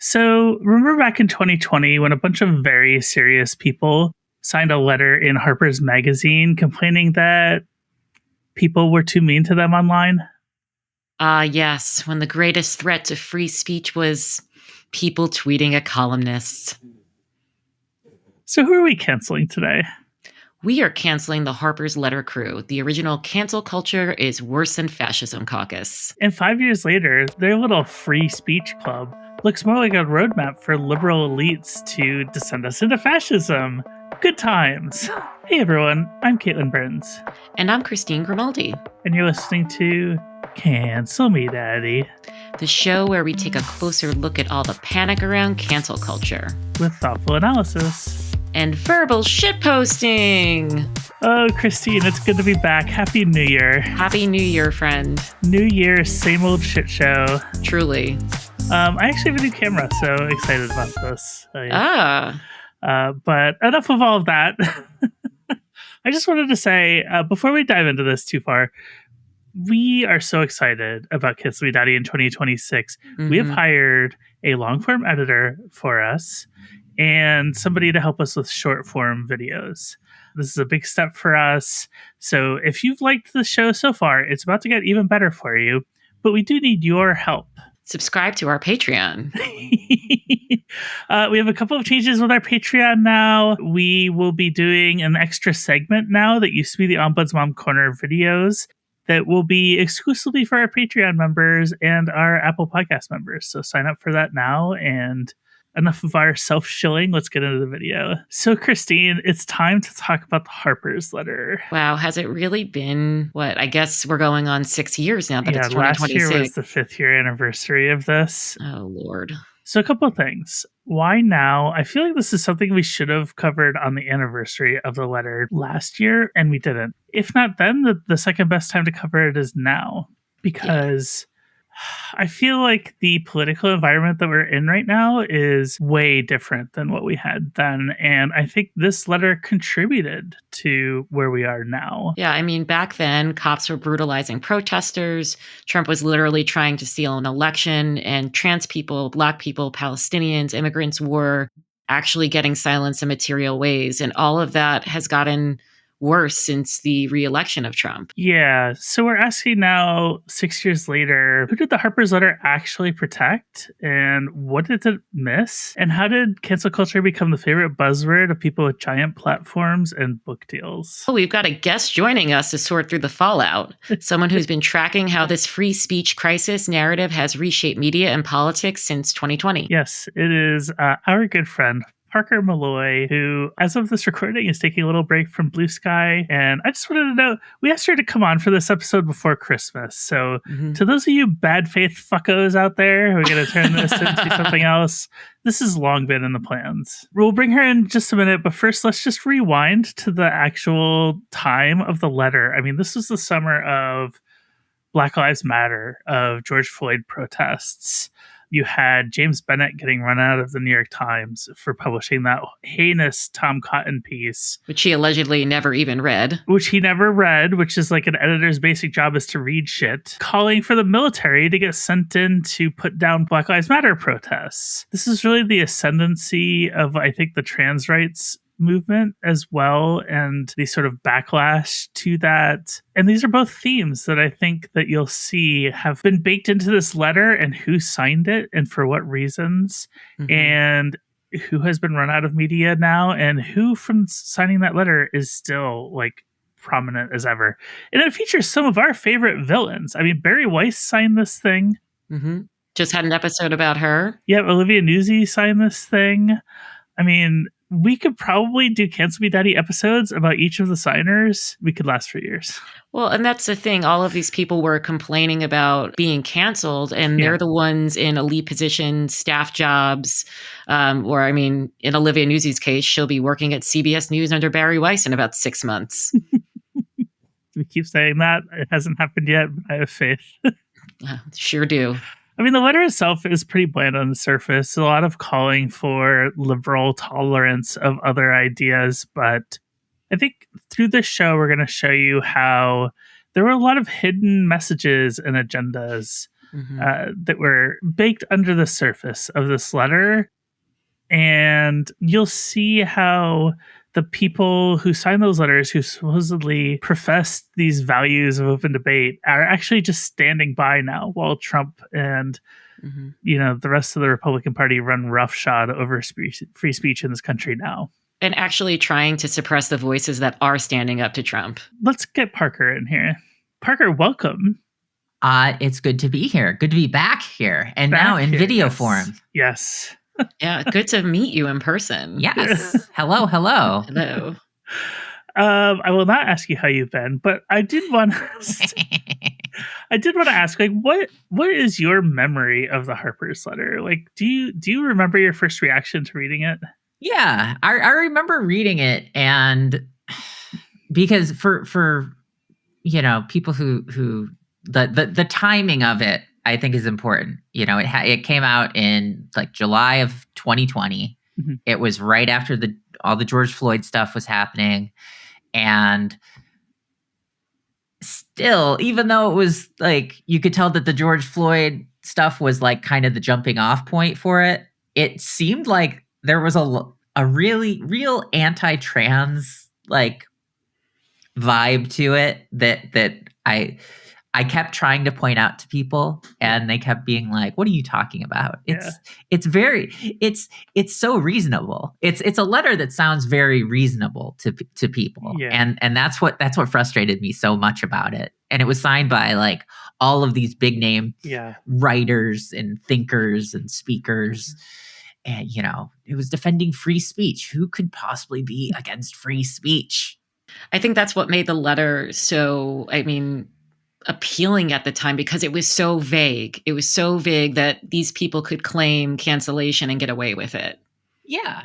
So, remember back in 2020 when a bunch of very serious people signed a letter in Harper's Magazine complaining that people were too mean to them online? Yes, when the greatest threat to free speech was people tweeting at columnists. So, who are we canceling today? We are canceling the Harper's Letter crew. The original cancel culture is worse than fascism caucus. And 5 years later, their little free speech club looks more like a roadmap for liberal elites to descend us into fascism. Good times. Hey everyone, I'm Caitlin Burns. And I'm Christine Grimaldi. And you're listening to Cancel Me Daddy, the show where we take a closer look at all the panic around cancel culture. With thoughtful analysis. And verbal shitposting. Oh, Christine, it's good to be back. Happy New Year. Happy New Year, friend. New Year, same old shit show. Truly. I actually have a new camera, so excited about this. But enough of all of that. I just wanted to say, before we dive into this too far, we are so excited about Cancel Me Daddy in 2026. Mm-hmm. We have hired a long-form editor for us and somebody to help us with short-form videos. This is a big step for us. So if you've liked the show so far, it's about to get even better for you. But we do need your help. Subscribe to our Patreon. We have a couple of changes with our Patreon now. We will be doing an extra segment now that used to be the Ombudsman Corner videos that will be exclusively for our Patreon members and our Apple Podcast members. So sign up for that now. And enough of our self-shilling. Let's get into the video. So, Christine, it's time to talk about the Harper's letter. Wow, has it really been, what, I guess we're going on 6 years now that it's 2026. Last year was the 5th year anniversary of this. Oh, Lord. So a couple of things. Why now? I feel like this is something we should have covered on the anniversary of the letter last year, and we didn't. If not then, the second best time to cover it is now. Because I feel like the political environment that we're in right now is way different than what we had then. And I think this letter contributed to where we are now. Yeah, I mean, back then, cops were brutalizing protesters. Trump was literally trying to steal an election. And trans people, Black people, Palestinians, immigrants were actually getting silenced in material ways. And all of that has gotten worse since the re-election of Trump. Yeah. So we're asking now, 6 years later, who did the Harper's letter actually protect? And what did it miss? And how did cancel culture become the favorite buzzword of people with giant platforms and book deals? Oh, we've got a guest joining us to sort through the fallout. Someone who's been tracking how this free speech crisis narrative has reshaped media and politics since 2020. Yes, it is our good friend, Parker Molloy, who, as of this recording, is taking a little break from Blue Sky. And I just wanted to know, we asked her to come on for this episode before Christmas. So to those of you bad faith fuckos out there who are going to turn this into something else, this has long been in the plans. We'll bring her in just a minute, but first let's just rewind to the actual time of the letter. I mean, this was the summer of Black Lives Matter, of George Floyd protests. You had James Bennett getting run out of the New York Times for publishing that heinous Tom Cotton piece. Which he allegedly never even read. Which he never read, which is like an editor's basic job is to read shit. Calling for the military to get sent in to put down Black Lives Matter protests. This is really the ascendancy of, I think, the trans rights movement as well, and the sort of backlash to that. And these are both themes that I think that you'll see have been baked into this letter, and who signed it and for what reasons, and who has been run out of media now, and who from signing that letter is still like prominent as ever. And it features some of our favorite villains. I mean, Bari Weiss signed this thing. Just had an episode about her. Yeah, Olivia Nuzzi signed this thing. I mean, we could probably do Cancel Me Daddy episodes about each of the signers. We could last for years. Well, and that's the thing. All of these people were complaining about being canceled, and they're the ones in elite positions, staff jobs, or, I mean, in Olivia Nuzzi's case, she'll be working at CBS News under Bari Weiss in about 6 months. We keep saying that. It hasn't happened yet, but I have faith. Sure do. I mean, the letter itself is pretty bland on the surface. A lot of calling for liberal tolerance of other ideas. But I think through this show, we're going to show you how there were a lot of hidden messages and agendas that were baked under the surface of this letter. And you'll see how the people who signed those letters, who supposedly professed these values of open debate, are actually just standing by now while Trump and the rest of the Republican Party run roughshod over free speech in this country now. And actually trying to suppress the voices that are standing up to Trump. Let's get Parker in here. Parker, welcome. It's good to be here. Good to be back here. And now in video form. Yes. Yeah, good to meet you in person. Yes. Hello. Hello. I will not ask you how you've been, but I did want to ask, like, what is your memory of the Harper's letter? Like, do you remember your first reaction to reading it? Yeah, I remember reading it, and because for people who the timing of it, I think, is important. It came out in like July of 2020. Mm-hmm. It was right after all the George Floyd stuff was happening. And still, even though it was like, you could tell that the George Floyd stuff was like kind of the jumping off point for it, it seemed like there was a really real anti-trans like vibe to it that I kept trying to point out to people, and they kept being like, "What are you talking about?" It's so reasonable. It's a letter that sounds very reasonable to people, and that's what frustrated me so much about it. And it was signed by like all of these big name writers and thinkers and speakers, and it was defending free speech. Who could possibly be against free speech? I think that's what made the letter so, appealing at the time, because it was so vague. It was so vague that these people could claim cancellation and get away with it. Yeah.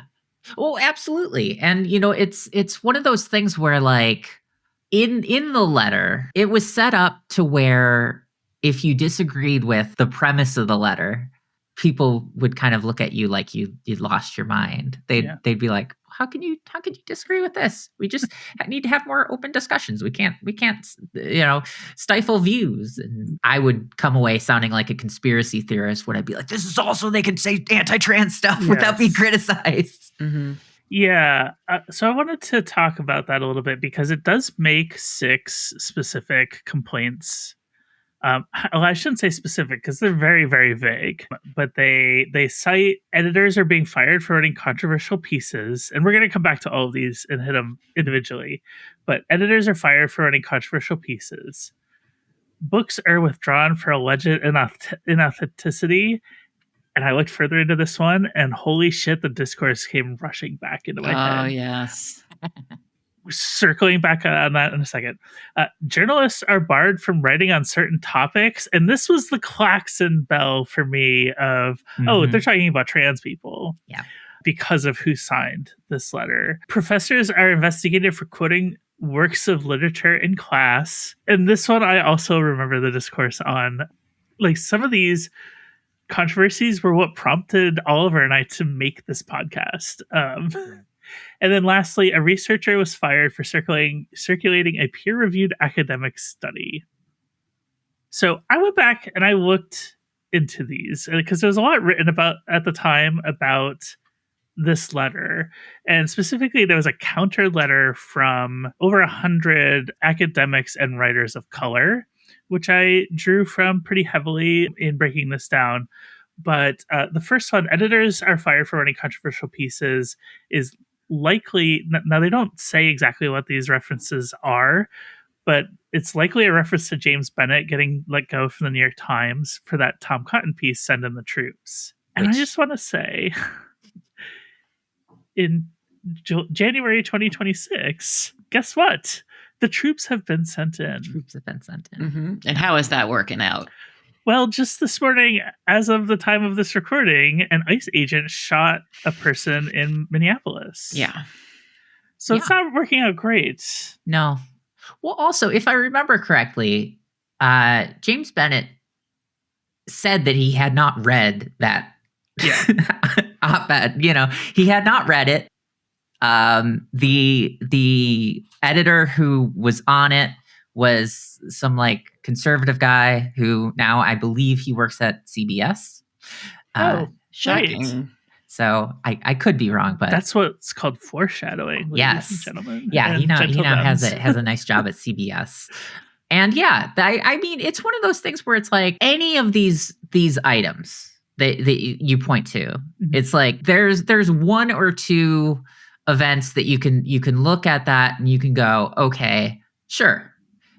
Well, absolutely. And it's one of those things where, like, in the letter, it was set up to where if you disagreed with the premise of the letter, people would kind of look at you like you'd lost your mind. They'd be like, how can you disagree with this? We just need to have more open discussions. We can't stifle views. And I would come away sounding like a conspiracy theorist when I'd be like, this is also, they can say anti-trans stuff without being criticized. Mm-hmm. Yeah. So I wanted to talk about that a little bit, because it does make 6 specific complaints. I shouldn't say specific, because they're very, very vague, but they cite editors are being fired for writing controversial pieces. And we're going to come back to all of these and hit them individually. But editors are fired for writing controversial pieces. Books are withdrawn for alleged inauthenticity. And I looked further into this one, and holy shit, the discourse came rushing back into my head. Oh, yes. Circling back on that in a second. Journalists are barred from writing on certain topics. And this was the klaxon bell for me of, they're talking about trans people. Yeah. Because of who signed this letter. Professors are investigated for quoting works of literature in class. And this one, I also remember the discourse on. Like, some of these controversies were what prompted Oliver and I to make this podcast. And then lastly, a researcher was fired for circulating a peer-reviewed academic study. So I went back and I looked into these, because there was a lot written about at the time about this letter. And specifically, there was a counter letter from over 100 academics and writers of color, which I drew from pretty heavily in breaking this down. But the first one, editors are fired for writing controversial pieces, is likely, now they don't say exactly what these references are, but it's likely a reference to James Bennett getting let go from the New York Times for that Tom Cotton piece, Send in the Troops. And I just want to say, in January 2026, guess what? The troops have been sent in. Mm-hmm. And how is that working out? Well, just this morning, as of the time of this recording, an ICE agent shot a person in Minneapolis. Yeah. So it's not working out great. No. Well, also, if I remember correctly, James Bennett said that he had not read that op-ed. He had not read it. The editor who was on it was some like conservative guy who now I believe he works at CBS. Shocking. So I could be wrong, but that's what's called foreshadowing, ladies and gentlemen. Yeah, he now has gentlemen. has a nice job at CBS. And yeah, I mean, it's one of those things where it's like any of these items that you point to, it's like there's one or two events that you can look at that and you can go, okay, sure.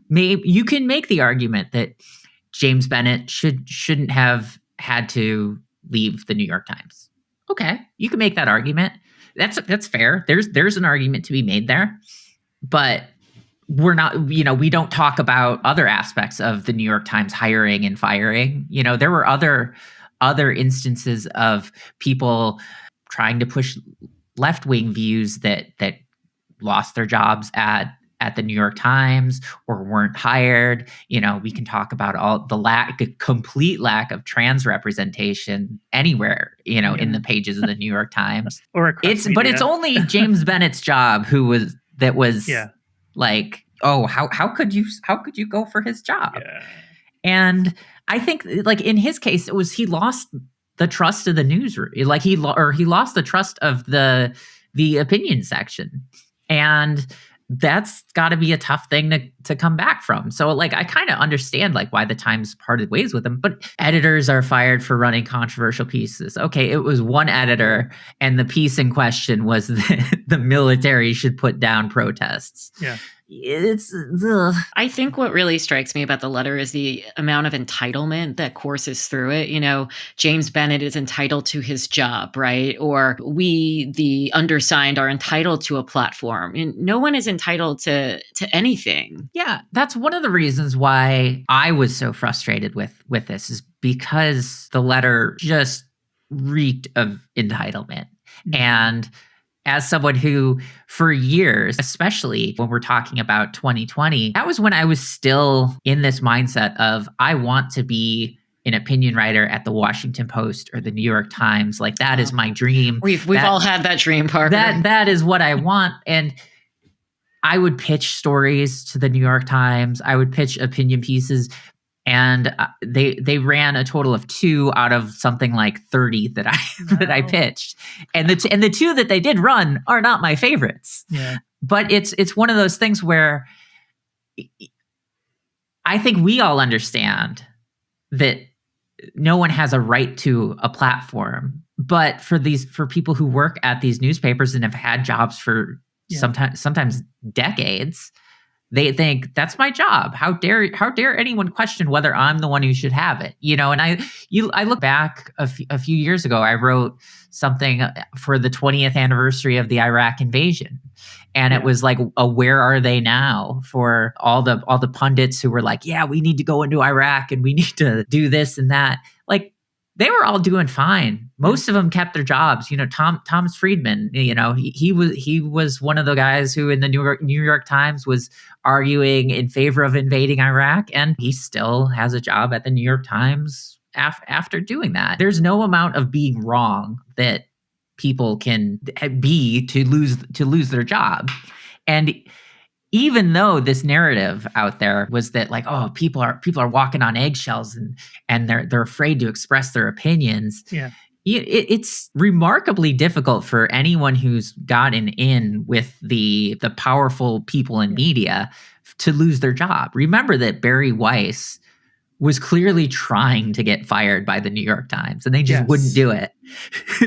Maybe you can make the argument that James Bennett shouldn't have had to leave the New York Times. Okay, you can make that argument. That's fair. There's an argument to be made there. But we're not, we don't talk about other aspects of the New York Times hiring and firing. There were other instances of people trying to push left-wing views that lost their jobs at the New York Times or weren't hired. We can talk about all the complete lack of trans representation anywhere, in the pages of the New York Times. Or across media. But it's only James Bennett's job that was like, oh, how could you go for his job? Yeah. And I think like in his case, it was he lost the trust of the newsroom. Like he lost the trust of the opinion section. And that's got to be a tough thing to come back from. So like I kind of understand like why the Times parted ways with him, but editors are fired for running controversial pieces. Okay, it was one editor and the piece in question was that the military should put down protests. Yeah. I think what really strikes me about the letter is the amount of entitlement that courses through it. James Bennett is entitled to his job, right? Or we, the undersigned, are entitled to a platform. And no one is entitled to anything. Yeah, that's one of the reasons why I was so frustrated with this, is because the letter just reeked of entitlement. Mm-hmm. And as someone who, for years, especially when we're talking about 2020, that was when I was still in this mindset of I want to be an opinion writer at the Washington Post or the New York Times. Like that is my dream. We've all had that dream, Parker. That is what I want. And I would pitch stories to the New York Times. I would pitch opinion pieces. And they ran a total of 2 out of something like 30 that I pitched, and the 2 that they did run are not my favorites. Yeah. But it's one of those things where I think we all understand that no one has a right to a platform, but for people who work at these newspapers and have had jobs for sometimes decades. They think that's my job. How dare anyone question whether I'm the one who should have it? And I look back a few years ago. I wrote something for the 20th anniversary of the Iraq invasion, and it was like a where are they now for all the pundits who were like, yeah, we need to go into Iraq and we need to do this and that. Like they were all doing fine. Most of them kept their jobs. Thomas Friedman, he was one of the guys who in the New York Times was arguing in favor of invading Iraq, and he still has a job at the New York Times after doing that. There's no amount of being wrong that people can be to lose their job. And even though this narrative out there was that like, oh, people are walking on eggshells and they're afraid to express their opinions. Yeah. It's remarkably difficult for anyone who's gotten in with the powerful people in media to lose their job. Remember that Bari Weiss was clearly trying to get fired by the New York Times, and they just wouldn't do it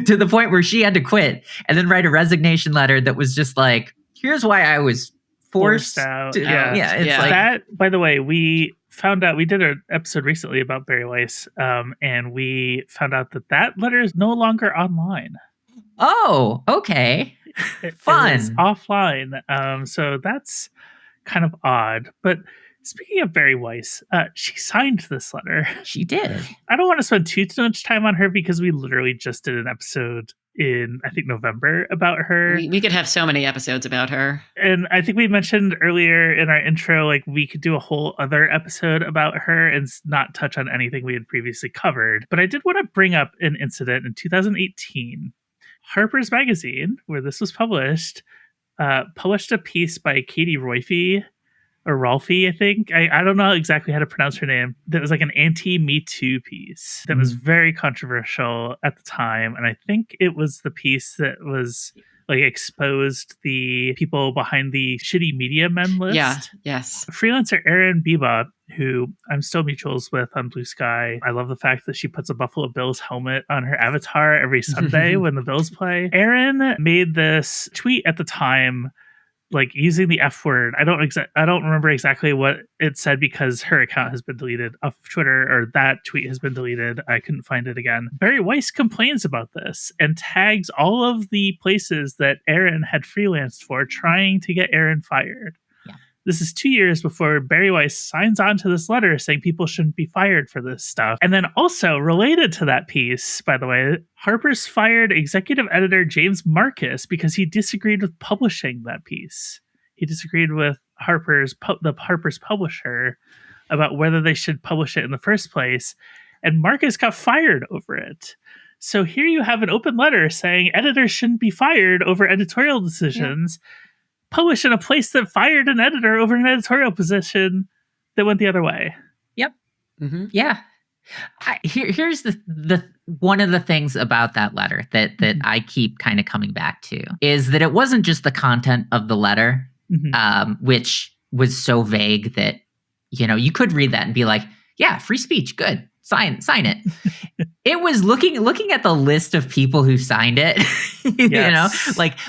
to the point where she had to quit and then write a resignation letter that was just like, here's why I was forced out. It's like that. By the way, we found out, we did an episode recently about Bari Weiss, and we found out that letter is no longer online. Oh, okay. Fun. It is offline. So that's kind of odd. But speaking of Bari Weiss, she signed this letter. She did. I don't want to spend too much time on her because we literally just did an episode in, I think, November about her. We could have so many episodes about her. And I think we mentioned earlier in our intro, like we could do a whole other episode about her and not touch on anything we had previously covered. But I did want to bring up an incident in 2018. Harper's Magazine, where this was published a piece by Katie Roiphe or Rolfie, I think. I don't know exactly how to pronounce her name. That was like an anti-Me Too piece that was very controversial at the time. And I think it was the piece that was like exposed the people behind the shitty media men list. Yeah, yes. Freelancer Erin Bebop, who I'm still mutuals with on Blue Sky. I love the fact that she puts a Buffalo Bills helmet on her avatar every Sunday when the Bills play. Erin made this tweet at the time, like using the F word. I don't remember exactly what it said because her account has been deleted off of Twitter, or that tweet has been deleted. I couldn't find it again. Bari Weiss complains about this and tags all of the places that Erin had freelanced for, trying to get Erin fired. This is 2 years before Bari Weiss signs on to this letter saying people shouldn't be fired for this stuff. And then also related to that piece, by the way, Harper's fired executive editor James Marcus because he disagreed with publishing that piece. He disagreed with Harper's publisher about whether they should publish it in the first place. And Marcus got fired over it. So here you have an open letter saying editors shouldn't be fired over editorial decisions. Yeah. Published in a place that fired an editor over an editorial position that went the other way. Yep. Mm-hmm. Yeah. Here's the one of the things about that letter that I keep kind of coming back to is that it wasn't just the content of the letter, which was so vague that, you could read that and be like, yeah, free speech, good. Sign it. It was looking at the list of people who signed it,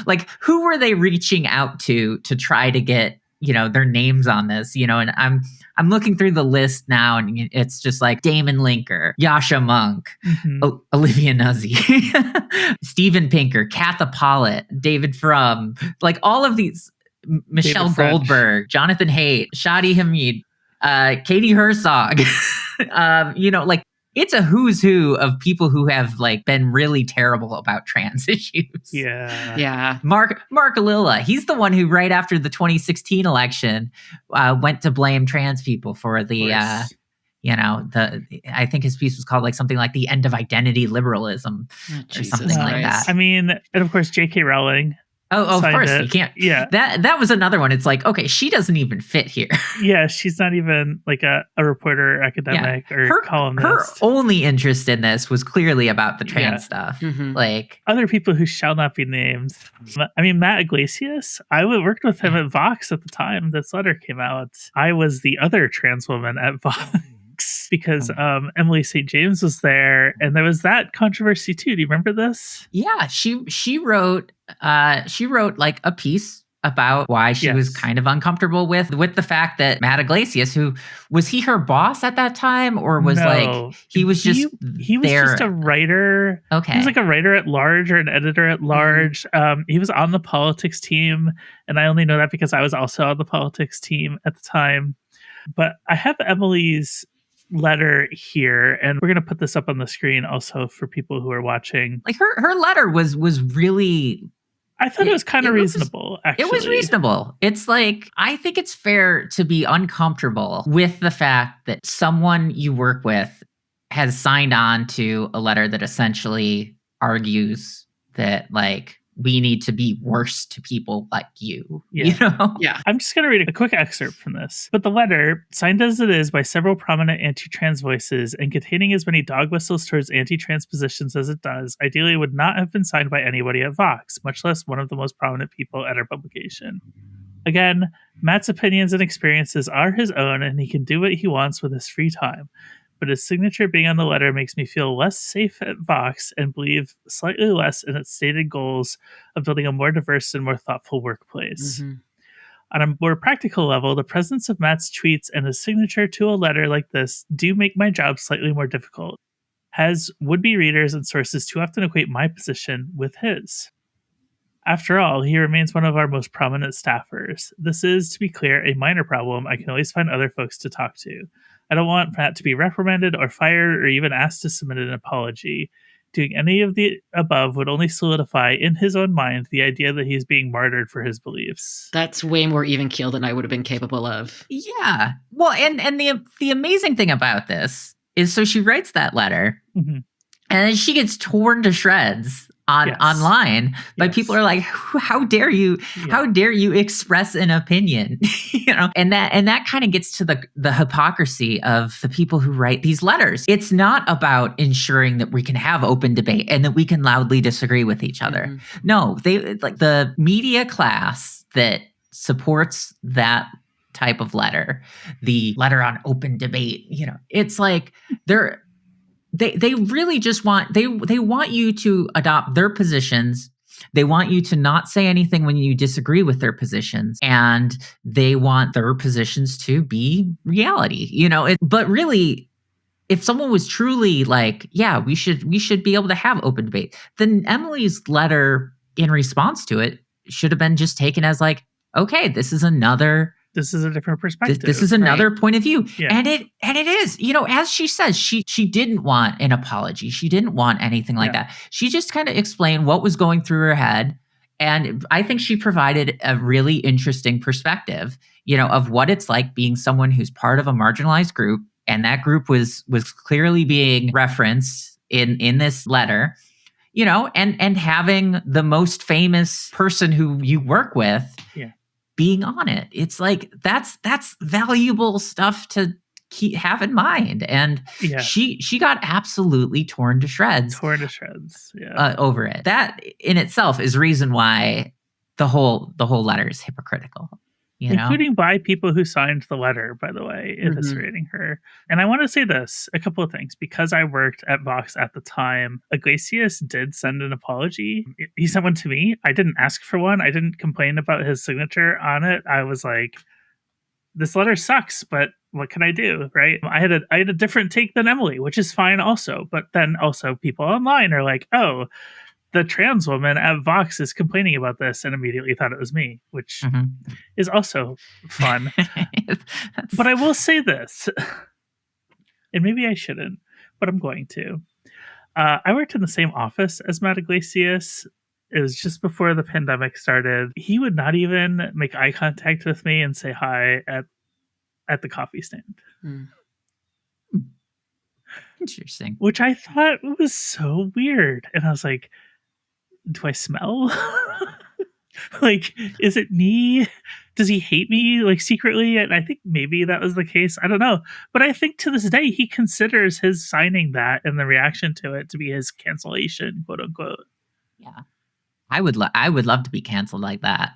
like who were they reaching out to try to get, their names on this, and I'm looking through the list now and it's just like Damon Linker, Yasha Monk, Olivia Nuzzi, Steven Pinker, Katha Pollitt, David Frum, like all of these, Michelle Goldberg, Jonathan Haidt, Shadi Hamid, Katie Herzog. Like it's a who's who of people who have like been really terrible about trans issues. Yeah. Mark Lilla, he's the one who right after the 2016 election went to blame trans people for the I think his piece was called like something like the end of identity liberalism or something like that. I mean, and of course J.K. Rowling. Oh, of course, you can't. Yeah, that was another one. It's like, okay, she doesn't even fit here. Yeah, she's not even like a reporter, academic, or columnist. Her only interest in this was clearly about the trans stuff. Mm-hmm. Like other people who shall not be named. I mean, Matt Iglesias. I worked with him at Vox at the time this letter came out. I was the other trans woman at Vox. Because Emily St. James was there, and there was that controversy too. Do you remember this? Yeah, she wrote like a piece about why she was kind of uncomfortable with the fact that Matt Iglesias, who was he her boss at that time, or was he was just a writer. Okay, he was like a writer at large or an editor at large. He was on the politics team, and I only know that because I was also on the politics team at the time. But I have Emily's letter here, and we're going to put this up on the screen also for people who are watching. Like her letter was really, I thought it was kind of reasonable. Actually, it was reasonable. It's like, I think it's fair to be uncomfortable with the fact that someone you work with has signed on to a letter that essentially argues that like we need to be worse to people like you. Yeah. I'm just going to read a quick excerpt from this. But the letter, signed as it is by several prominent anti-trans voices and containing as many dog whistles towards anti-trans positions as it does, ideally would not have been signed by anybody at Vox, much less one of the most prominent people at our publication. Again, Matt's opinions and experiences are his own, and he can do what he wants with his free time. But his signature being on the letter makes me feel less safe at Vox and believe slightly less in its stated goals of building a more diverse and more thoughtful workplace. Mm-hmm. On a more practical level, the presence of Matt's tweets and his signature to a letter like this do make my job slightly more difficult, as would-be readers and sources too often equate my position with his. After all, he remains one of our most prominent staffers. This is, to be clear, a minor problem. I can always find other folks to talk to. I don't want Matt to be reprimanded or fired or even asked to submit an apology. Doing any of the above would only solidify in his own mind the idea that he's being martyred for his beliefs. That's way more even keel than I would have been capable of. Yeah. Well, and the amazing thing about this is, so she writes that letter, and then she gets torn to shreds online, but people are like, how dare you express an opinion? And that kind of gets to the hypocrisy of the people who write these letters. It's not about ensuring that we can have open debate and that we can loudly disagree with each other. Mm-hmm. No, they like the media class that supports that type of letter, the letter on open debate, it's like they really just want they want you to adopt their positions. They want you to not say anything when you disagree with their positions, and they want their positions to be reality. But really, if someone was truly like, yeah, we should be able to have open debate, then Emily's letter in response to it should have been just taken as like, okay, this is a different perspective. This is another point of view. Yeah. And it is, as she says, she didn't want an apology. She didn't want anything like that. She just kind of explained what was going through her head. And I think she provided a really interesting perspective, of what it's like being someone who's part of a marginalized group. And that group was clearly being referenced in this letter, and having the most famous person who you work with being on it. It's like that's valuable stuff to have in mind. And she got absolutely torn to shreds over it. That in itself is reason why the whole letter is hypocritical. Including by people who signed the letter, by the way, eviscerating her. And I want to say this, a couple of things. Because I worked at Vox at the time, Iglesias did send an apology. He sent one to me. I didn't ask for one. I didn't complain about his signature on it. I was like, this letter sucks, but what can I do, right? I had a different take than Emily, which is fine also. But then also people online are like, oh, the trans woman at Vox is complaining about this, and immediately thought it was me, which is also fun. But I will say this, and maybe I shouldn't, but I'm going to. I worked in the same office as Matt Iglesias. It was just before the pandemic started. He would not even make eye contact with me and say hi at the coffee stand. Interesting. Which I thought was so weird. And I was like, do I smell? Like, is it me? Does he hate me, like, secretly? And I think maybe that was the case. I don't know. But I think to this day, he considers his signing that and the reaction to it to be his cancellation, quote unquote. Yeah. I would love to be canceled like that.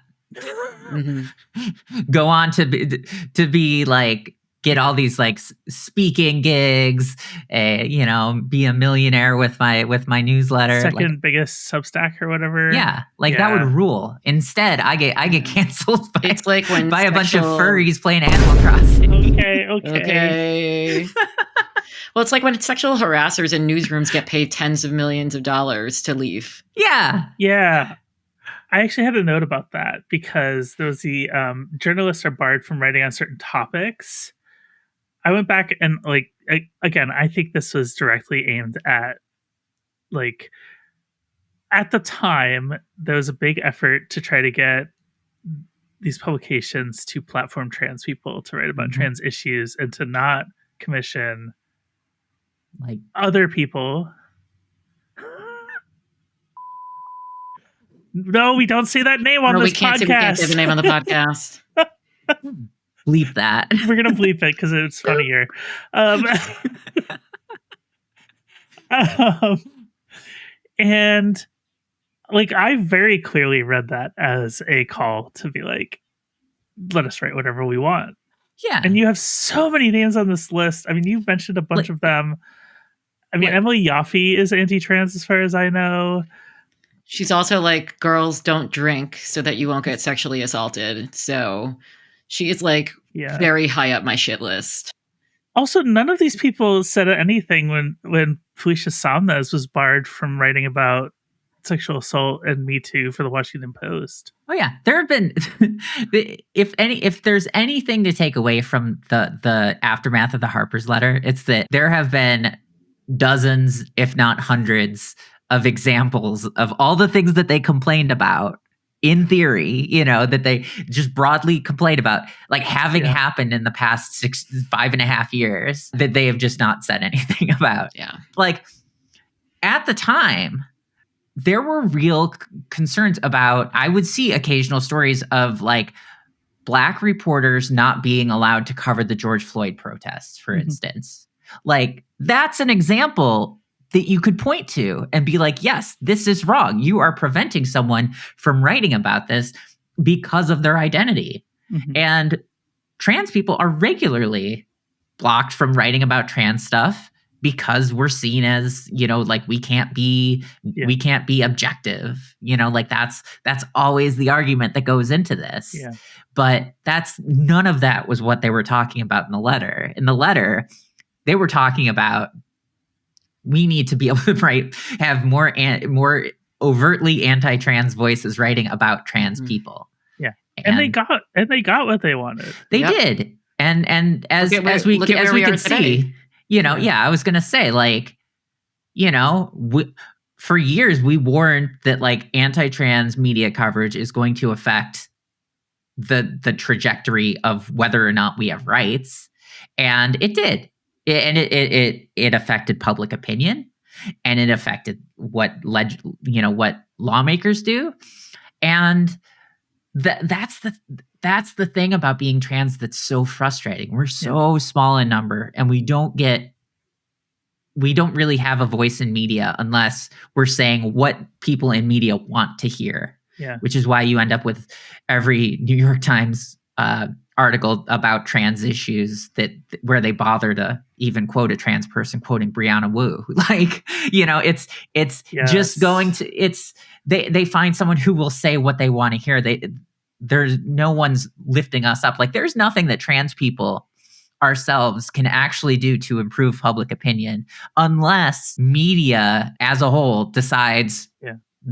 Go on to be like, get all these like speaking gigs, be a millionaire with my newsletter. Second biggest Substack or whatever. Yeah. That would rule. Instead, I get canceled by, it's like when by a bunch of furries playing Animal Crossing. Okay. Well, it's like when sexual harassers in newsrooms get paid tens of millions of dollars to leave. Yeah. Yeah. I actually had a note about that because there was the journalists are barred from writing on certain topics. I went back and again, I think this was directly aimed at at the time, there was a big effort to try to get these publications to platform trans people to write about trans issues and to not commission other people. No, we don't say that name on this podcast. We can't say the name on the podcast. Bleep that. We're gonna bleep it because it's funnier. And I very clearly read that as a call to be like, let us write whatever we want. Yeah. And you have so many names on this list. I mean, you've mentioned a bunch of them. I mean, Emily Yoffe is anti-trans as far as I know. She's also like, girls don't drink so that you won't get sexually assaulted. So she is very high up my shit list. Also, none of these people said anything when Felicia Somnes was barred from writing about sexual assault and Me Too for the Washington Post. Oh yeah, there have been. If there's anything to take away from the aftermath of the Harper's letter, it's that there have been dozens, if not hundreds, of examples of all the things that they complained about. In theory, that they just broadly complained about, having happened in the past 5.5 years that they have just not said anything about. Yeah. At the time, there were real concerns about, I would see occasional stories of like Black reporters not being allowed to cover the George Floyd protests, for instance. Like, that's an example that you could point to and be like, yes, this is wrong. You are preventing someone from writing about this because of their identity. And trans people are regularly blocked from writing about trans stuff because we're seen as, you know, like we can't be objective, you know, like that's always the argument that goes into this. But that's none of that was what they were talking about in the letter. In the letter, they were talking about, we need to be able to have more overtly anti-trans voices writing about trans people. And they got what they wanted. They did. And as we can see, you know, I was going to say, like, you know, for years we warned that like anti-trans media coverage is going to affect the trajectory of whether or not we have rights, and it did. It affected public opinion, and it affected what lawmakers do, and that's the thing about being trans that's so frustrating. We're so small in number, and we don't really have a voice in media unless we're saying what people in media want to hear. Which is why you end up with every New York Times article about trans issues where they bother to even quote a trans person quoting Brianna Wu. Like, you know, it's just going to, they find someone who will say what they want to hear. There's no one's lifting us up. Like, there's nothing that trans people ourselves can actually do to improve public opinion unless media as a whole decides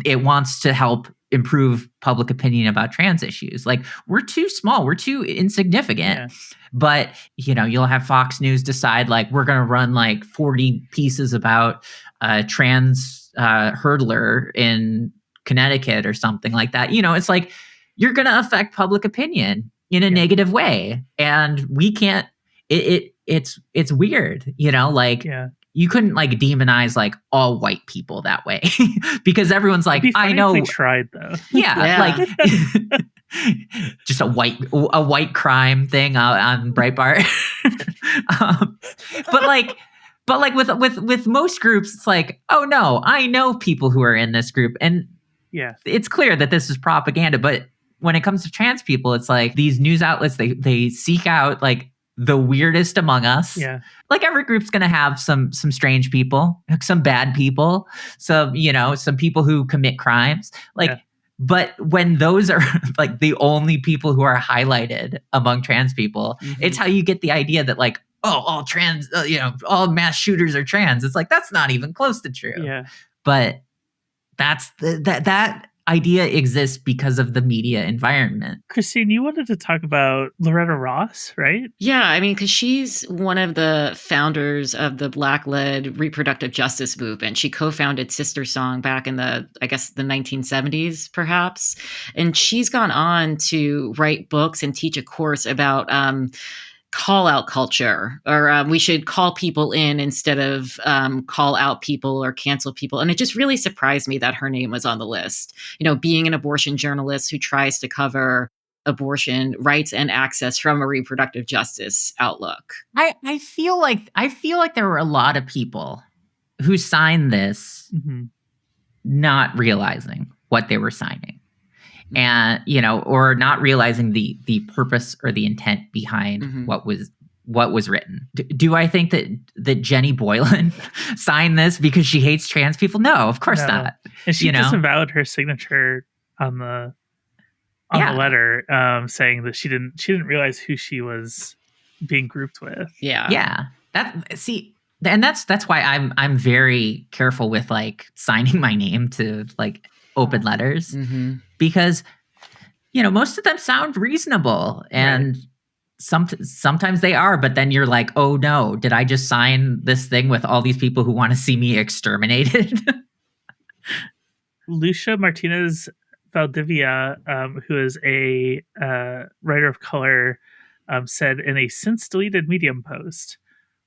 it wants to help improve public opinion about trans issues. Like, we're too small, we're too insignificant. But, you know, you'll have Fox News decide like, we're going to run like 40 pieces about trans hurdler in Connecticut or something like that. You know, it's like, you're going to affect public opinion in a negative way. And we can't, it's weird, you know, like, you couldn't like demonize like all white people that way because everyone's like, I know. We tried though. Like just a white crime thing on Breitbart. But with most groups, it's like, oh no, I know people who are in this group, and it's clear that this is propaganda. But when it comes to trans people, it's like these news outlets, they seek out like the weirdest among us. Like, every group's going to have some strange people, some bad people, some people who commit crimes. Like, but when those are like the only people who are highlighted among trans people, it's how you get the idea that like, oh, all trans, all mass shooters are trans. It's like, that's not even close to true. But that's that idea exists because of the media environment. Christine, you wanted to talk about Loretta Ross, right? Yeah, I mean, because she's one of the founders of the Black-led reproductive justice movement. She co-founded Sister Song back in the 1970s, perhaps. And she's gone on to write books and teach a course about call out culture, or we should call people in instead of call out people or cancel people. And it just really surprised me that her name was on the list. You know, being an abortion journalist who tries to cover abortion rights and access from a reproductive justice outlook. I feel like there were a lot of people who signed this not realizing what they were signing. And, you know, or not realizing the purpose or the intent behind what was written. Do I think that Jenny Boylan signed this because she hates trans people? No, of course not. And she disavowed her signature on the letter, saying that she didn't realize who she was being grouped with. That's why I'm very careful with like signing my name to like open letters, because, you know, most of them sound reasonable, and sometimes they are, but then you're like, oh no, did I just sign this thing with all these people who want to see me exterminated? Lucia Martinez Valdivia, who is a writer of color, said in a since deleted Medium post,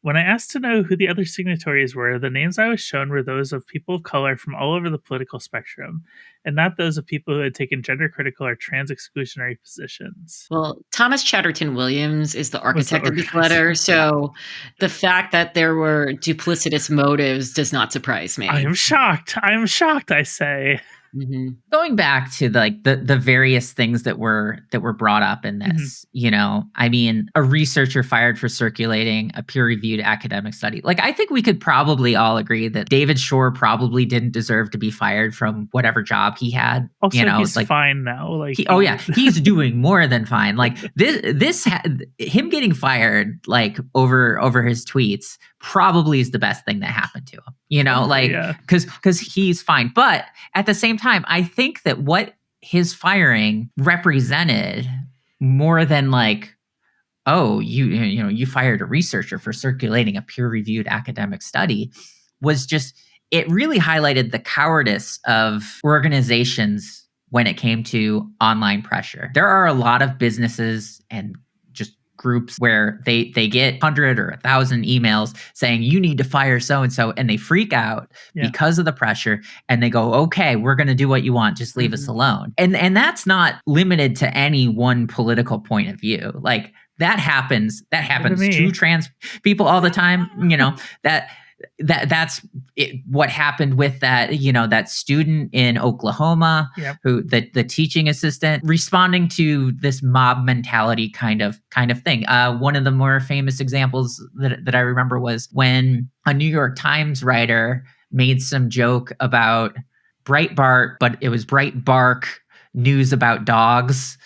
When I asked to know who the other signatories were, the names I was shown were those of people of color from all over the political spectrum, and not those of people who had taken gender critical or trans exclusionary positions. Well, Thomas Chatterton Williams is the Was the architect of this organizer. letter, so the fact that there were duplicitous motives does not surprise me. I am shocked. I am shocked, I say. Mhm. Going back to like the various things that were brought up in this, you know, I mean, a researcher fired for circulating a peer-reviewed academic study. Like, I think we could probably all agree that David Shore probably didn't deserve to be fired from whatever job he had. Also, you know, he's like fine now. Like, he's doing more than fine. Like him getting fired like over his tweets probably is the best thing that happened to him. You know, like because he's fine. But at the same time, I think that what his firing represented more than like, oh, you fired a researcher for circulating a peer-reviewed academic study, was just, it really highlighted the cowardice of organizations when it came to online pressure. There are a lot of businesses and just groups where they get 100 or 1,000 emails saying you need to fire so-and-so, and they freak out because of the pressure, and they go, okay, we're going to do what you want, just leave us alone. And that's not llimited to any one political point of view. Like, that happens to trans people all the time. You know, that's what happened with that, you know, that student in Oklahoma who the teaching assistant responding to this mob mentality kind of thing. One of the more famous examples that I remember was when a New York Times writer made some joke about Breitbart, but it was Breitbark news about dogs.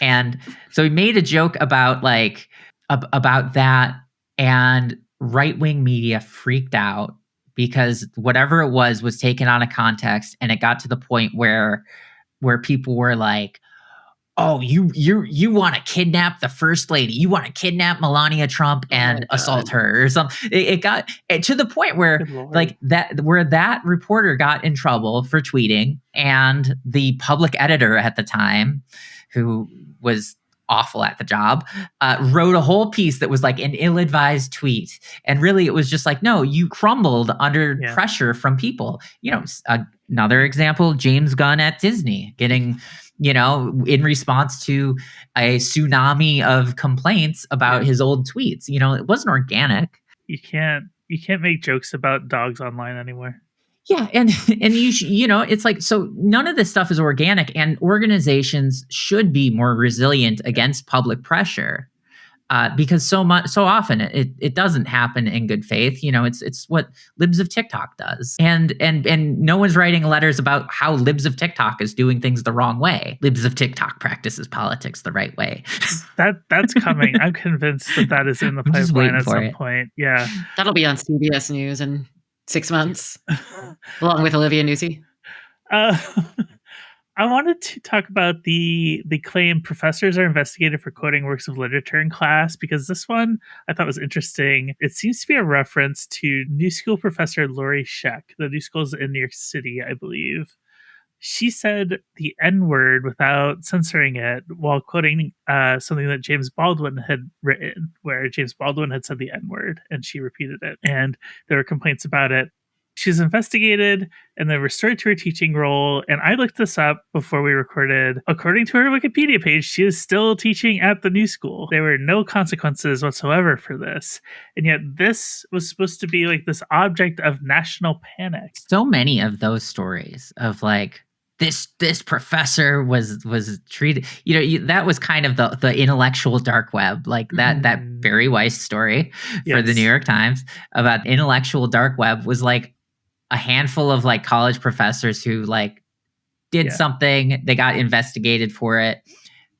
And so he made a joke about like about that, and right-wing media freaked out because whatever it was taken out of context, and it got to the point where people were like, oh, you want to kidnap the first lady, you want to kidnap Melania Trump and assault her or something. It got to the point where like that reporter got in trouble for tweeting, and the public editor at the time, who was awful at the job, wrote a whole piece that was like an ill-advised tweet. And really it was just like, no, you crumbled under pressure from people. You know, another example, James Gunn at Disney getting, you know, in response to a tsunami of complaints about his old tweets. You know, it wasn't organic. You can't make jokes about dogs online anymore. Yeah, and you know, it's like, so none of this stuff is organic, and organizations should be more resilient against public pressure, because so often it doesn't happen in good faith. You know, it's what Libs of TikTok does, and no one's writing letters about how Libs of TikTok is doing things the wrong way. Libs of TikTok practices politics the right way. That's coming. I'm convinced that is in the pipeline at some point. Yeah, that'll be on CBS News and 6 months, along with Olivia Nuzzi. I wanted to talk about the claim professors are investigated for quoting works of literature in class, because this one I thought was interesting. It seems to be a reference to New School professor Lori Scheck. The New School's in New York City, I believe. She said the N-word without censoring it while quoting something that James Baldwin had written, where James Baldwin had said the N-word, and she repeated it. And there were complaints about it. She's investigated and then restored to her teaching role. And I looked this up before we recorded. According to her Wikipedia page, she is still teaching at the New School. There were no consequences whatsoever for this. And yet this was supposed to be like this object of national panic. So many of those stories of like, this professor was treated, you know, that was kind of the intellectual dark web, like that Bari Weiss story for the New York Times about intellectual dark web was like a handful of like college professors who like did something, they got investigated for it.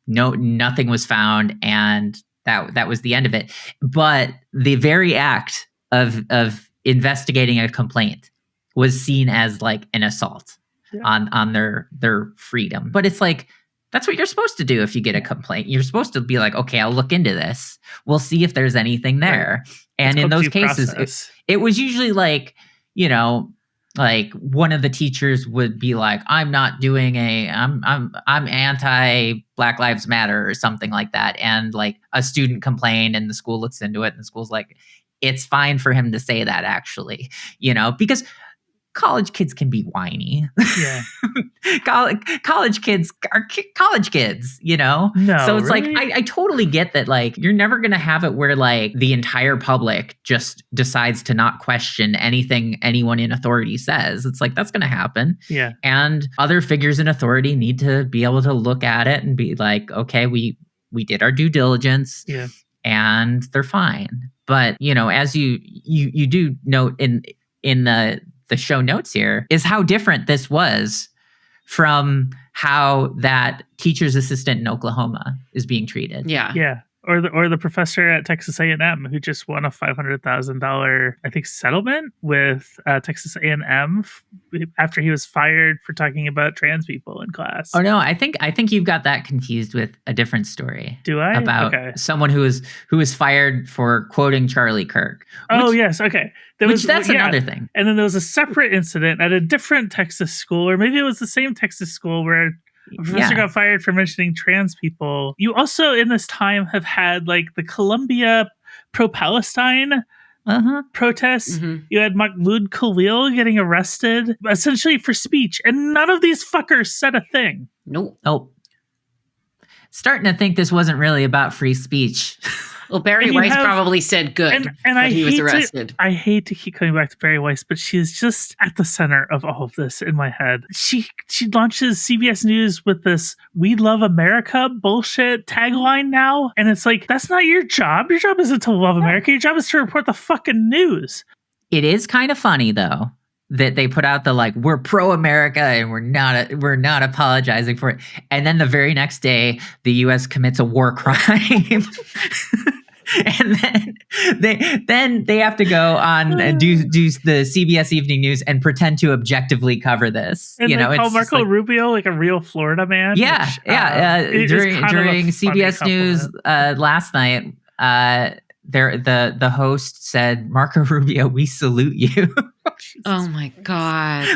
No, nothing was found, and that was the end of it. But the very act of investigating a complaint was seen as like an assault on their freedom. But it's like, that's what you're supposed to do if you get a complaint. You're supposed to be like, okay, I'll look into this. We'll see if there's anything there. Right. And in those cases, it was usually like, you know, like one of the teachers would be like, I'm anti Black Lives Matter or something like that. And like a student complained, and the school looks into it, and the school's like, it's fine for him to say that, actually, because college kids can be whiny. Yeah. college kids are college kids, No, so it's really? like I totally get that. Like, you're never gonna have it where like the entire public just decides to not question anything anyone in authority says. It's like, that's gonna happen. Yeah. And other figures in authority need to be able to look at it and be like, okay, we did our due diligence. Yeah. And they're fine. But as you do note in the show notes here, is how different this was from how that teacher's assistant in Oklahoma is being treated. Yeah. Yeah. Or the professor at Texas A&M who just won a $500,000, I think, settlement with Texas A&M after he was fired for talking about trans people in class. Oh no, I think you've got that confused with a different story. Do I? About someone who was fired for quoting Charlie Kirk. Yes, okay. That's another thing. And then there was a separate incident at a different Texas school, or maybe it was the same Texas school, where a professor got fired for mentioning trans people. You also, in this time, have had like the Columbia pro-Palestine protests. Mm-hmm. You had Mahmoud Khalil getting arrested, essentially for speech, and none of these fuckers said a thing. Nope. Starting to think this wasn't really about free speech. Well, Bari Weiss probably said good that he was arrested. I hate to keep coming back to Bari Weiss, but she is just at the center of all of this in my head. She launches CBS News with this "We Love America" bullshit tagline now, and it's like, that's not your job. Your job isn't to love America. Your job is to report the fucking news. It is kind of funny though that they put out the like, we're pro-America and we're not apologizing for it, and then the very next day the U.S. commits a war crime. And then they have to go on and do the CBS Evening News and pretend to objectively cover this. And they call Marco Rubio like a real Florida man. Yeah, which, during CBS News last night, the host said, "Marco Rubio, we salute you." Oh my God.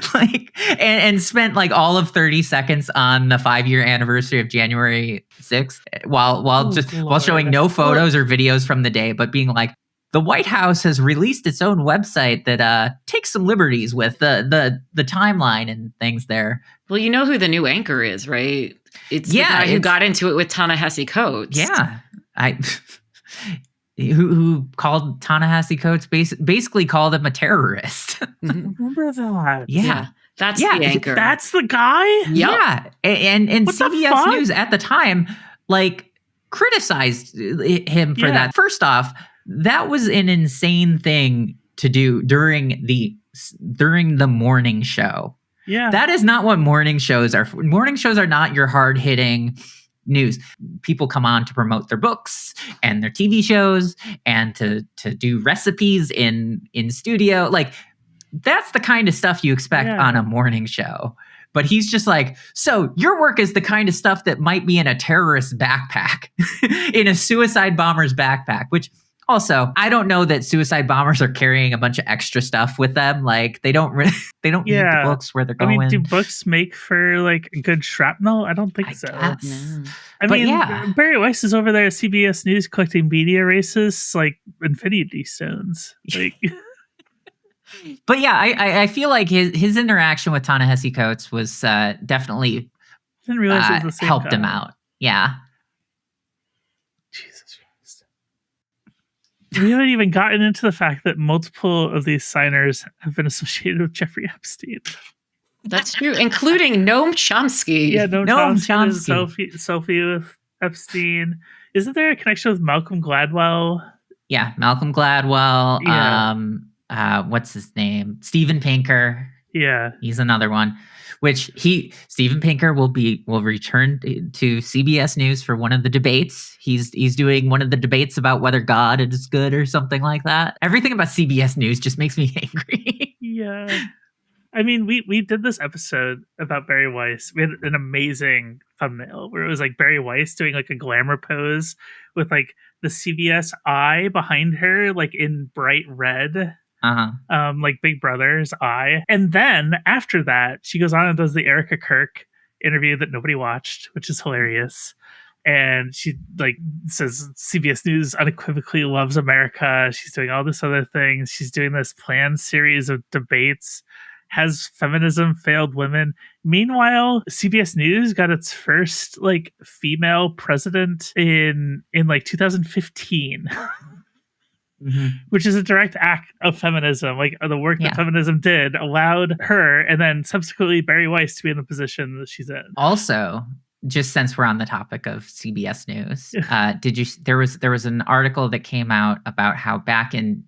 And spent like all of 30 seconds on the 5-year anniversary of January 6th while showing no photos or videos from the day, but being like, the White House has released its own website that takes some liberties with the timeline and things there. Well, you know who the new anchor is, right? It's the guy who got into it with Ta-Nehisi Coates. Yeah. Who called Ta-Nehisi Coates basically called him a terrorist. I remember that. Yeah. That's the anchor. That's the guy? Yep. Yeah. And CBS News at the time, like, criticized him for that. First off, that was an insane thing to do during the morning show. Yeah. That is not what morning shows are. Morning shows are not your hard-hitting news. People come on to promote their books and their TV shows and to do recipes in studio. Like, that's the kind of stuff you expect on a morning show. But he's just like, so your work is the kind of stuff that might be in a terrorist backpack, in a suicide bomber's backpack, which also, I don't know that suicide bombers are carrying a bunch of extra stuff with them. Like, they don't need the books where they're going. I mean, do books make for like good shrapnel? I don't think so. Guess. I mean, Bari Weiss is over there at CBS News collecting media races like Infinity Stones. Like, but yeah, I feel like his interaction with Ta-Nehisi Coates was definitely didn't realize it was the same helped guy. him out. Yeah. Jesus Christ. We haven't even gotten into the fact that multiple of these signers have been associated with Jeffrey Epstein. That's true, including Noam Chomsky. Yeah, Noam Chomsky. Selfie with Epstein. Isn't there a connection with Malcolm Gladwell? Yeah, Malcolm Gladwell. Yeah. What's his name? Steven Pinker. Yeah, he's another one. Which Steven Pinker will return to CBS News for one of the debates. He's doing one of the debates about whether God is good or something like that. Everything about CBS News just makes me angry. Yeah. I mean, we did this episode about Bari Weiss. We had an amazing thumbnail where it was like Bari Weiss doing like a glamour pose with like the CBS eye behind her, like in bright red. Like Big Brother's eye. And then after that, she goes on and does the Erica Kirk interview that nobody watched, which is hilarious. And she like says CBS News unequivocally loves America. She's doing all this other things. She's doing this planned series of debates. Has feminism failed women? Meanwhile, CBS News got its first like female president in like 2015. Which is a direct act of feminism. Like the work that feminism did allowed her and then subsequently Bari Weiss to be in the position that she's in. Also, just since we're on the topic of CBS News, there was an article that came out about how back in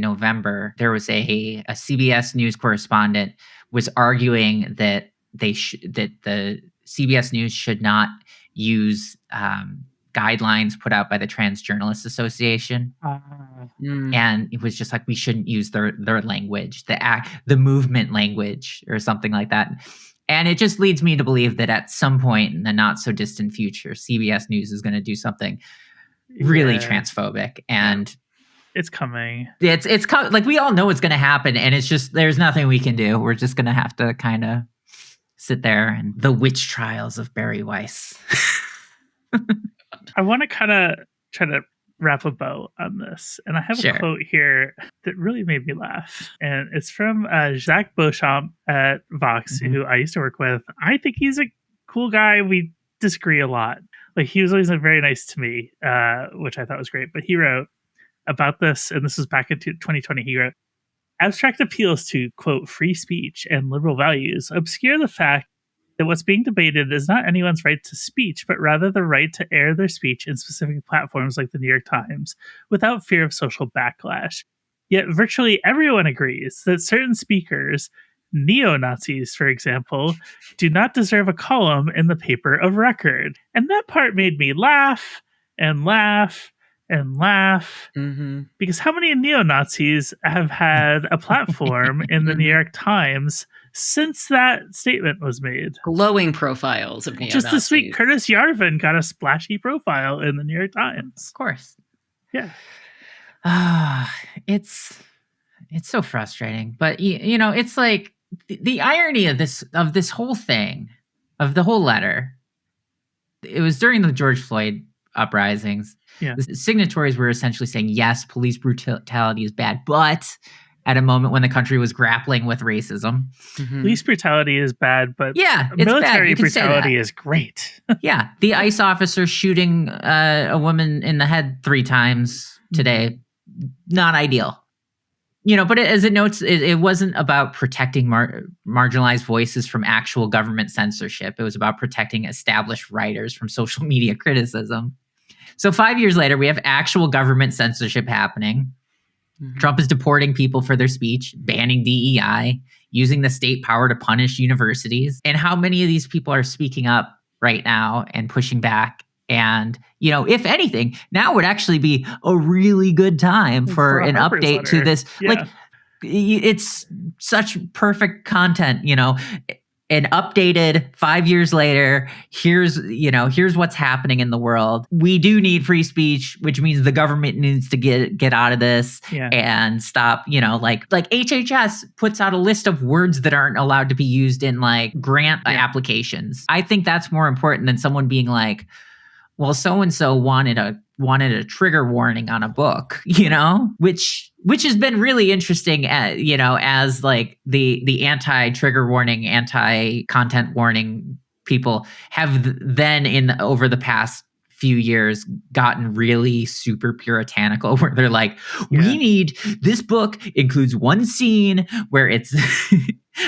November there was a CBS News correspondent was arguing that that the CBS News should not use guidelines put out by the Trans Journalists Association. And it was just like, we shouldn't use their language, the movement language or something like that. And it just leads me to believe that at some point in the not so distant future, CBS News is going to do something really transphobic. And it's coming. It's like, we all know it's going to happen. And it's just, there's nothing we can do. We're just going to have to kind of sit there and the witch trials of Bari Weiss. I want to kind of try to wrap a bow on this. And I have a quote here that really made me laugh. And it's from Jacques Beauchamp at Vox, who I used to work with. I think he's a cool guy. We disagree a lot. Like, he was always very nice to me, which I thought was great. But he wrote about this, and this was back in 2020, he wrote, abstract appeals to, quote, free speech and liberal values obscure the fact that what's being debated is not anyone's right to speech, but rather the right to air their speech in specific platforms like the New York Times without fear of social backlash. Yet virtually everyone agrees that certain speakers, neo-Nazis, for example, do not deserve a column in the paper of record. And that part made me laugh and laugh and laugh, because how many neo-Nazis have had a platform in the New York Times since that statement was made? Glowing profiles of neo-Nazis. Just this week, Curtis Yarvin got a splashy profile in the New York Times. Of course. Yeah. It's so frustrating. But, you know, it's like the irony of this whole thing, of the whole letter, it was during the George Floyd uprisings. Yeah. The signatories were essentially saying, yes, police brutality is bad, but at a moment when the country was grappling with racism. Police brutality is bad, but military brutality is great. Yeah. The ICE officer shooting a woman in the head 3 times today, not ideal. You know, but as it notes, it wasn't about protecting marginalized voices from actual government censorship. It was about protecting established writers from social media criticism. So 5 years later, we have actual government censorship happening. Trump is deporting people for their speech, banning DEI, using the state power to punish universities. And how many of these people are speaking up right now and pushing back? And, you know, if anything, now would actually be a really good time for an Harper's update letter. to this. Yeah. Like, it's such perfect content, you know. An updated 5 years later, here's what's happening in the world. We do need free speech, which means the government needs to get out of this and stop, you know, like HHS puts out a list of words that aren't allowed to be used in like grant applications. I think that's more important than someone being like, well, so-and-so wanted a trigger warning on a book, you know, which has been really interesting, you know, as like the anti-trigger warning, anti-content warning people have then over the past few years gotten really super puritanical, where they're like, this book includes one scene where it's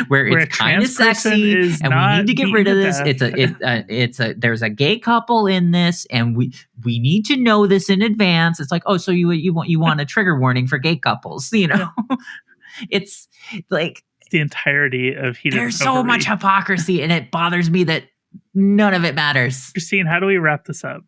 where it's kind of sexy and we need to get rid of this. There's a gay couple in this and we need to know this in advance. It's like, oh, so you want a trigger warning for gay couples, you know? It's like the entirety of heated There's so much hypocrisy, and it bothers me that none of it matters. Christine, how do we wrap this up?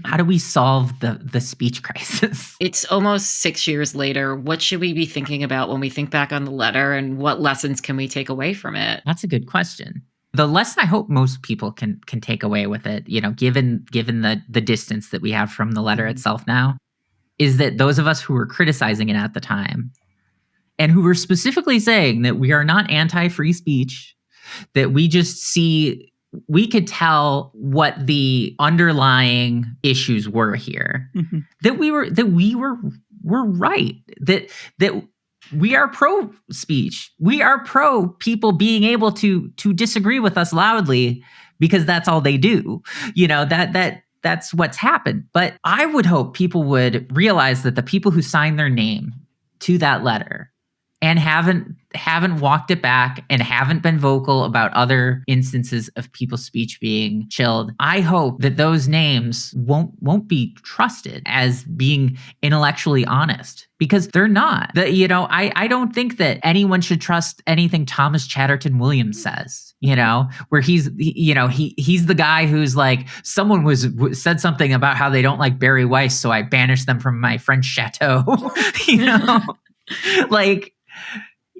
How do we solve the speech crisis? It's almost 6 years later. What should we be thinking about when we think back on the letter, and what lessons can we take away from it? That's a good question. The lesson I hope most people can take away with it, you know, given the distance that we have from the letter itself now, is that those of us who were criticizing it at the time and who were specifically saying that we are not anti-free speech, that we just see we could tell what the underlying issues were here. Mhm. That we were right. That we are pro speech. We are pro people being able to disagree with us loudly because that's all they do. That's what's happened. But I would hope people would realize that the people who signed their name to that letter and haven't walked it back and haven't been vocal about other instances of people's speech being chilled, I hope that those names won't be trusted as being intellectually honest, because they're not. I don't think that anyone should trust anything Thomas Chatterton Williams says. Where he's the guy who's like, someone said something about how they don't like Bari Weiss, so I banished them from my French chateau. Like,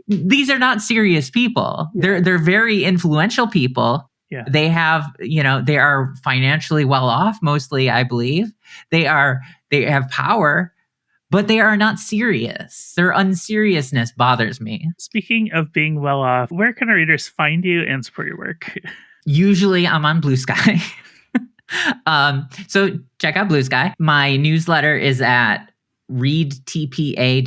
these are not serious people. Yeah. They're very influential people. Yeah. They have, they are financially well off, mostly, I believe. They have power, but they are not serious. Their unseriousness bothers me. Speaking of being well off, where can our readers find you and support your work? Usually I'm on Blue Sky. So check out Blue Sky. My newsletter is at readtpa.com.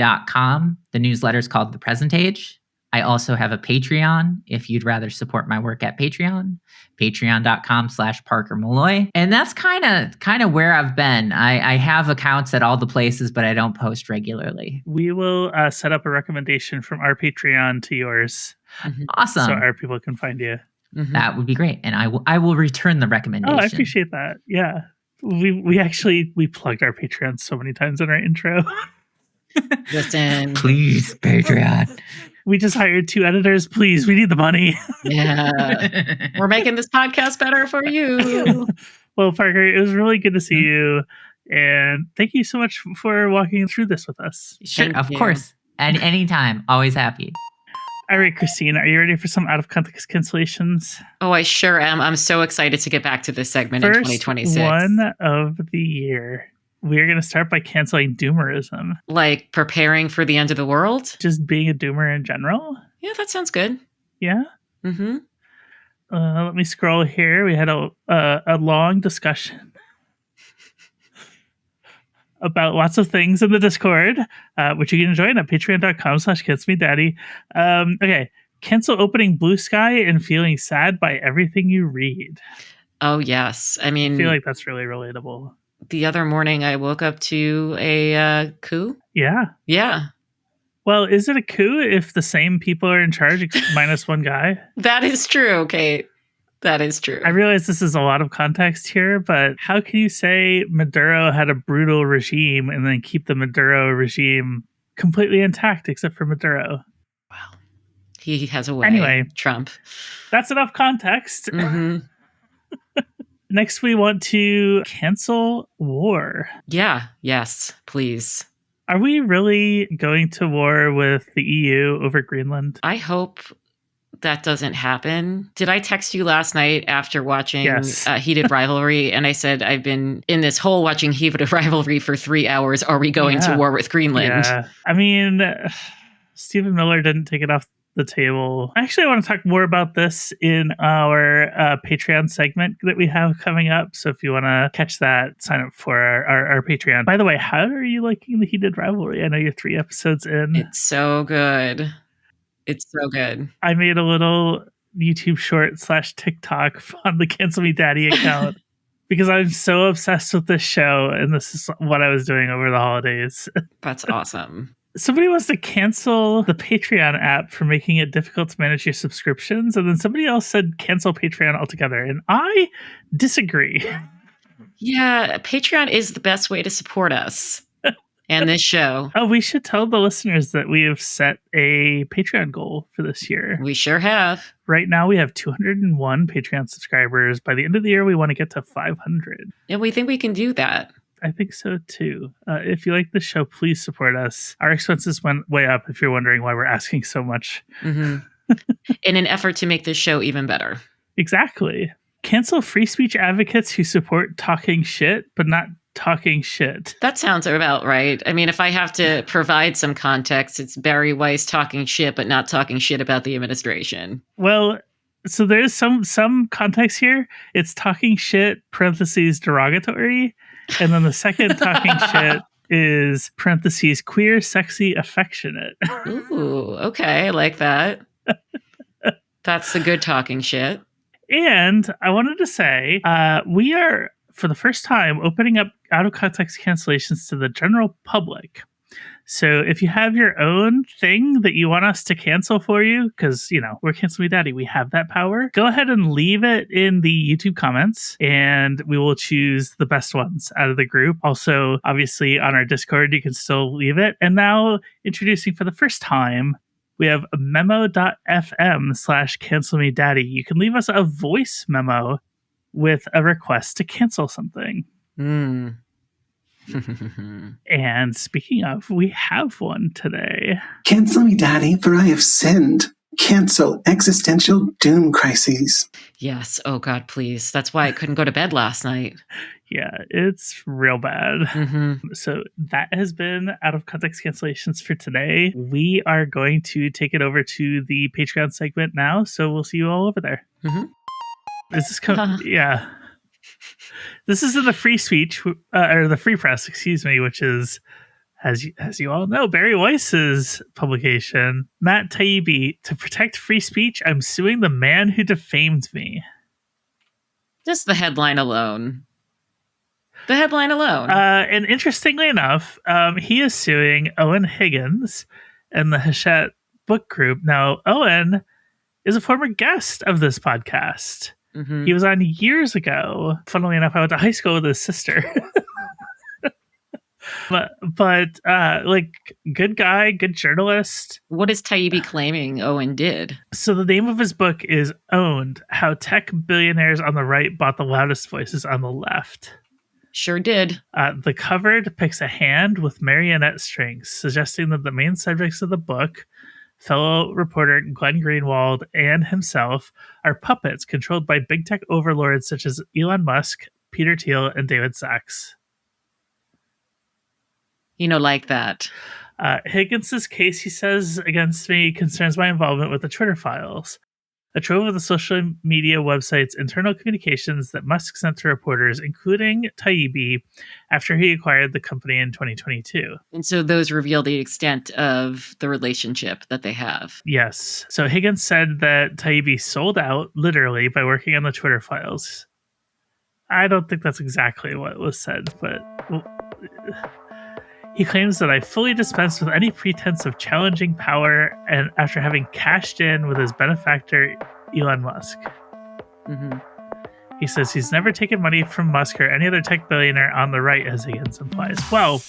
The newsletter is called The Present Age. I also have a Patreon if you'd rather support my work at Patreon, patreon.com/Parker Molloy. And that's kind of where I've been. I have accounts at all the places, but I don't post regularly. We will set up a recommendation from our Patreon to yours. Mhm. Awesome. So our people can find you. Mhm. That would be great. And I will return the recommendation. Oh, I appreciate that. Yeah. We actually plugged our Patreon so many times in our intro. Listen. Please, Patreon. We just hired 2 editors. Please, we need the money. Yeah. We're making this podcast better for you. Well, Parker, it was really good to see you. And thank you so much for walking through this with us. Sure, Thank of you. course. And anytime. Always happy. All right, Christine, are you ready for some out of context cancellations? Oh, I sure am. I'm so excited to get back to this segment in First 2026. one of the year. We are going to start by canceling doomerism. Like preparing for the end of the world? Just being a doomer in general. Yeah, that sounds good. Yeah. Mm-hmm. Let me scroll here. We had a long discussion about lots of things in the Discord, which you can join at patreon.com/cancel-me-daddy. Okay. Cancel opening Blue Sky and feeling sad by everything you read. Oh, yes. I mean, I feel like that's really relatable. the other morning I woke up to a coup. Yeah. Yeah. Well, is it a coup if the same people are in charge minus one guy? That is true, Kate. That is true. I realize this is a lot of context here, but how can you say Maduro had a brutal regime and then keep the Maduro regime completely intact except for Maduro? Well, he has a way. Anyway. Trump. That's enough context. Mm-hmm. Next, we want to cancel war. Yeah. Yes, please. Are we really going to war with the EU over Greenland? I hope that doesn't happen. Did I text you last night after watching Yes. Heated Rivalry? And I said, I've been in this hole watching Heated Rivalry for 3 hours. Are we going to Yeah. war with Greenland? Yeah. I mean, Stephen Miller didn't take it off the table. Actually, I want to talk more about this in our Patreon segment that we have coming up. So if you want to catch that, sign up for our Patreon. By the way, how are you liking the Heated Rivalry? I know you're 3 episodes in. It's so good. It's so good. I made a little YouTube short / TikTok on the Cancel Me Daddy account because I'm so obsessed with this show, and this is what I was doing over the holidays. That's awesome. Somebody wants to cancel the Patreon app for making it difficult to manage your subscriptions, and then somebody else said cancel Patreon altogether, and I disagree. Yeah, Patreon is the best way to support us and this show. Oh, we should tell the listeners that we have set a Patreon goal for this year. We sure have. Right now, we have 201 Patreon subscribers. By the end of the year, we want to get to 500. And we think we can do that. I think so, too. If you like the show, please support us. Our expenses went way up if you're wondering why we're asking so much. Mm-hmm. In an effort to make this show even better. Exactly. Cancel free speech advocates who support talking shit, but not talking shit. That sounds about right. I mean, if I have to provide some context, it's Bari Weiss talking shit, but not talking shit about the administration. Well, So there's some context here. It's talking shit, parentheses, derogatory. And then the second talking shit is parentheses, queer, sexy, affectionate. Ooh, okay. I like that. That's the good talking shit. And I wanted to say, we are, for the first time, opening up out of context cancellations to the general public. So if you have your own thing that you want us to cancel for you, because, we're Cancel Me Daddy, we have that power, go ahead and leave it in the YouTube comments, and we will choose the best ones out of the group. Also, obviously, on our Discord, you can still leave it. And now, introducing for the first time, we have memo.fm/Cancel Me Daddy. You can leave us a voice memo with a request to cancel something. And speaking of, we have one today. Cancel me, Daddy, for I have sinned. Cancel existential doom crises. Yes. Oh, God, please. That's why I couldn't go to bed last night. Yeah, it's real bad. Mm-hmm. So that has been Out of Context Cancellations for today. We are going to take it over to the Patreon segment now, so we'll see you all over there. Mm-hmm. Is this Yeah. This is in the free speech, or the free press, excuse me, which is, as you all know, Bari Weiss's publication. Matt Taibbi, to protect free speech, I'm suing the man who defamed me. Just the headline alone. And interestingly enough, he is suing Owen Higgins and the Hachette book group. Now, Owen is a former guest of this podcast. Mm-hmm. He was on years ago. Funnily enough, I went to high school with his sister. but good guy, good journalist. What is Taibbi claiming Owen did? So the name of his book is Owned: How Tech Billionaires on the Right Bought the Loudest Voices on the Left. Sure did. The cover depicts a hand with marionette strings, suggesting that the main subjects of the book, fellow reporter Glenn Greenwald and himself, are puppets controlled by big tech overlords such as Elon Musk, Peter Thiel, and David Sachs. Like that. Higgins' case, he says, against me concerns my involvement with the Twitter files, a trove of the social media website's internal communications that Musk sent to reporters, including Taibbi, after he acquired the company in 2022. And so those reveal the extent of the relationship that they have. Yes. So Higgins said that Taibbi sold out, literally, by working on the Twitter files. I don't think that's exactly what was said, but he claims that I fully dispensed with any pretense of challenging power, and after having cashed in with his benefactor, Elon Musk. Mm-hmm. He says he's never taken money from Musk or any other tech billionaire on the right, as Higgins implies. Well,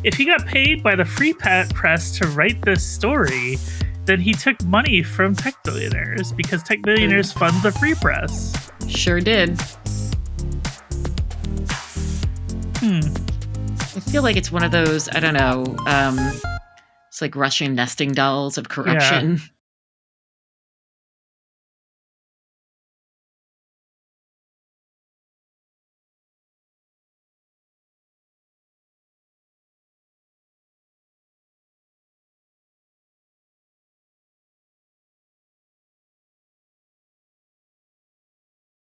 if he got paid by the free press to write this story, then he took money from tech billionaires, because tech billionaires fund the free press. Sure did. I feel like it's one of those, I don't know, it's like Russian nesting dolls of corruption.